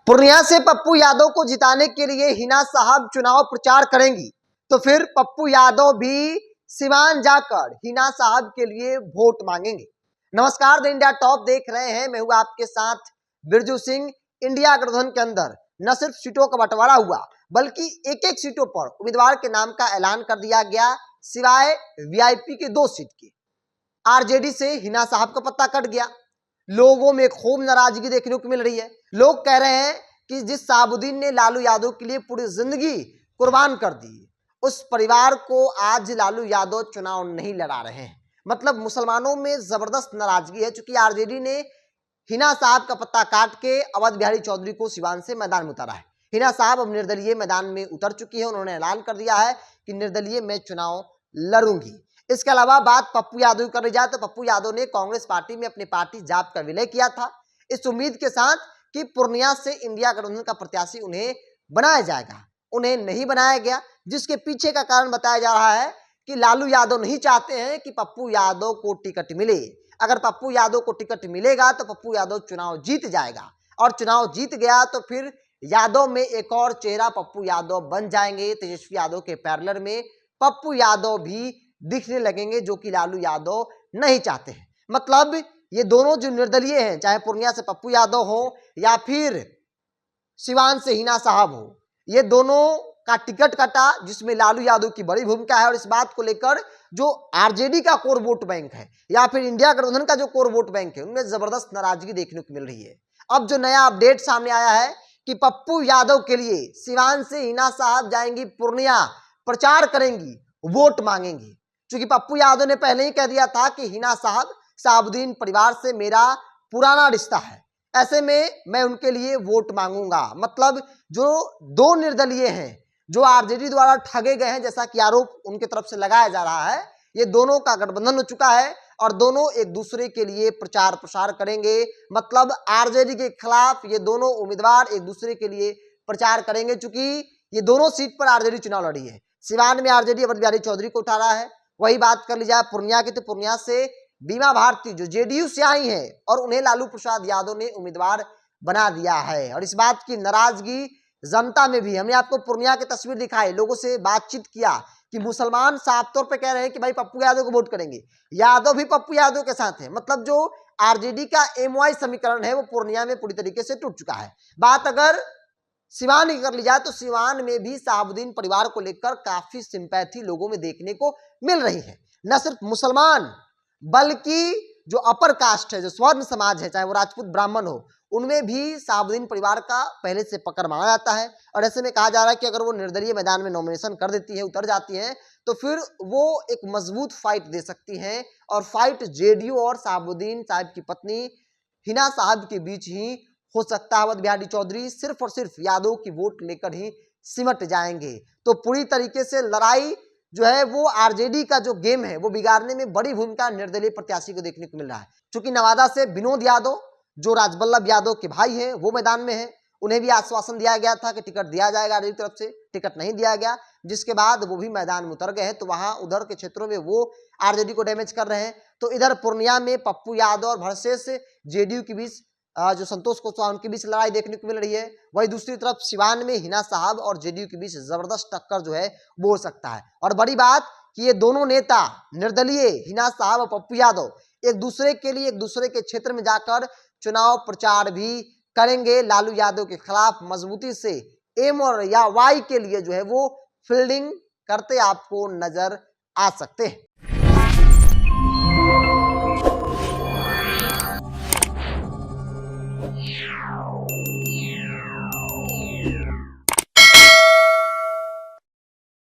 पूर्णिया से पप्पू यादव को जिताने के लिए हिना साहब चुनाव प्रचार करेंगी, तो फिर पप्पू यादव भी सिवान जाकर हिना साहब के लिए वोट मांगेंगे। नमस्कार, द इंडिया टॉप देख रहे हैं। मैं हूं आपके साथ बिरजू सिंह। इंडिया गठबंधन के अंदर न सिर्फ सीटों का बंटवारा हुआ, बल्कि एक एक सीटों पर उम्मीदवार के नाम का ऐलान कर दिया गया, सिवाय वीआईपी के 2 सीट के। आरजेडी से हिना साहब का पत्ता कट गया। लोगों में खूब नाराजगी देखने को मिल रही है। लोग कह रहे हैं कि जिस साबुद्दीन ने लालू यादव के लिए पूरी जिंदगी कुर्बान कर दी, उस परिवार को आज लालू यादव चुनाव नहीं लड़ा रहे हैं। मतलब मुसलमानों में जबरदस्त नाराजगी है, क्योंकि आरजेडी ने हिना साहब का पत्ता काट के अवध बिहारी चौधरी को सिवान से मैदान में उतारा है। हिना साहब अब निर्दलीय मैदान में उतर चुकी है। उन्होंने ऐलान कर दिया है कि निर्दलीय मैं चुनाव लड़ूंगी। इसके अलावा बात पप्पू यादव की करी जाए तो पप्पू यादव ने कांग्रेस पार्टी में अपनी पार्टी जाप का विलय किया था, इस उम्मीद के साथ कि पूर्णिया से इंडिया गठबंधन का प्रत्याशी उन्हें बनाया जाएगा। उन्हें नहीं बनाया गया, जिसके पीछे का कारण बताया जा रहा है कि लालू यादव नहीं चाहते हैं कि पप्पू यादव को टिकट मिले। अगर पप्पू यादव को टिकट मिलेगा तो पप्पू यादव चुनाव जीत जाएगा, और चुनाव जीत गया तो फिर यादव में एक और चेहरा पप्पू यादव बन जाएंगे। तेजस्वी यादव के पैरेलल में पप्पू यादव भी दिखने लगेंगे, जो कि लालू यादव नहीं चाहते हैं। मतलब ये दोनों जो निर्दलीय हैं, चाहे पूर्णिया से पप्पू यादव हो या फिर सिवान से हिना साहब हो, ये दोनों का टिकट कटा, जिसमें लालू यादव की बड़ी भूमिका है। और इस बात को लेकर जो आरजेडी का कोर वोट बैंक है या फिर इंडिया गठबंधन का जो कोर वोट बैंक है, उनमें जबरदस्त नाराजगी देखने को मिल रही है। अब जो नया अपडेट सामने आया है कि पप्पू यादव के लिए सिवान से हिना साहब जाएंगी पूर्णिया, प्रचार करेंगी, वोट मांगेंगी। क्योंकि पप्पू यादव ने पहले ही कह दिया था कि हिना साहब साबुद्दीन परिवार से मेरा पुराना रिश्ता है, ऐसे में मैं उनके लिए वोट मांगूंगा। मतलब जो 2 निर्दलीय हैं जो आरजेडी द्वारा ठगे गए हैं, जैसा कि आरोप उनके तरफ से लगाया जा रहा है, ये दोनों का गठबंधन हो चुका है और दोनों एक दूसरे के लिए प्रचार प्रसार करेंगे। मतलब आरजेडी के खिलाफ ये दोनों उम्मीदवार एक दूसरे के लिए प्रचार करेंगे। चूंकि ये दोनों सीट पर आरजेडी चुनाव लड़ी है। सिवान में आरजेडी अवध बिहारी चौधरी को उठा रहा है। वही बात कर ली जाए पूर्णिया की, तो पूर्णिया से बीमा भारती जो जेडीयू से आई है, और उन्हें लालू प्रसाद यादव ने उम्मीदवार बना दिया है। और इस बात की नाराजगी जनता में भी, हमने आपको पूर्णिया की तस्वीर दिखाई, लोगों से बातचीत किया कि मुसलमान साफ तौर पे कह रहे हैं कि भाई पप्पू यादव को वोट करेंगे, यादव भी पप्पू यादव के साथ है। मतलब जो आरजेडी का एमवाई समीकरण है वो पूर्णिया में पूरी तरीके से टूट चुका है। बात अगर सिवान की कर ली जाए तो सिवान में भी साबुद्दीन परिवार को लेकर काफी सिंपैथी लोगों में देखने को मिल रही है। न सिर्फ मुसलमान, बल्कि जो अपर कास्ट है, जो स्वर्ण समाज है, चाहे वो राजपूत ब्राह्मण हो, उनमें भी साबुद्दीन परिवार का पहले से पकड़ माना जाता है। और ऐसे में कहा जा रहा है कि अगर वो निर्दलीय मैदान में नॉमिनेशन कर देती है, उतर जाती है, तो फिर वो एक मजबूत फाइट दे सकती हैं। और फाइट जेडीयू और साबुद्दीन साहब की पत्नी हिना साहब के बीच ही हो सकता है। अवध बिहारी चौधरी सिर्फ और सिर्फ यादव की वोट लेकर ही सिमट जाएंगे। तो पूरी तरीके से लड़ाई जो है वो आरजेडी का जो गेम है वो बिगाड़ने में बड़ी भूमिका निर्दलीय प्रत्याशी को देखने को मिल रहा है। क्योंकि नवादा से विनोद यादव जो राजबल्लभ यादव के भाई हैं वो मैदान में हैं। उन्हें भी आश्वासन दिया गया था कि टिकट दिया जाएगा आरजेडी की तरफ से, टिकट नहीं दिया गया, जिसके बाद वो भी मैदान में उतर गए हैं। तो वहां उधर के क्षेत्रों में वो आरजेडी को डैमेज कर रहे हैं। तो इधर पूर्णिया में पप्पू यादव और वर्सेस जेडीयू के बीच जो संतोष कुशवाहा उनके बीच लड़ाई देखने को मिल रही है। वही दूसरी तरफ सिवान में हिना साहब और जेडीयू के बीच जबरदस्त टक्कर जो है वो हो सकता है। और बड़ी बात कि ये दोनों नेता निर्दलीय हिना साहब और पप्पू यादव एक दूसरे के लिए एक दूसरे के क्षेत्र में जाकर चुनाव प्रचार भी करेंगे। लालू यादव के खिलाफ मजबूती से एम और या वाई के लिए जो है वो फील्डिंग करते आपको नजर आ सकते हैं।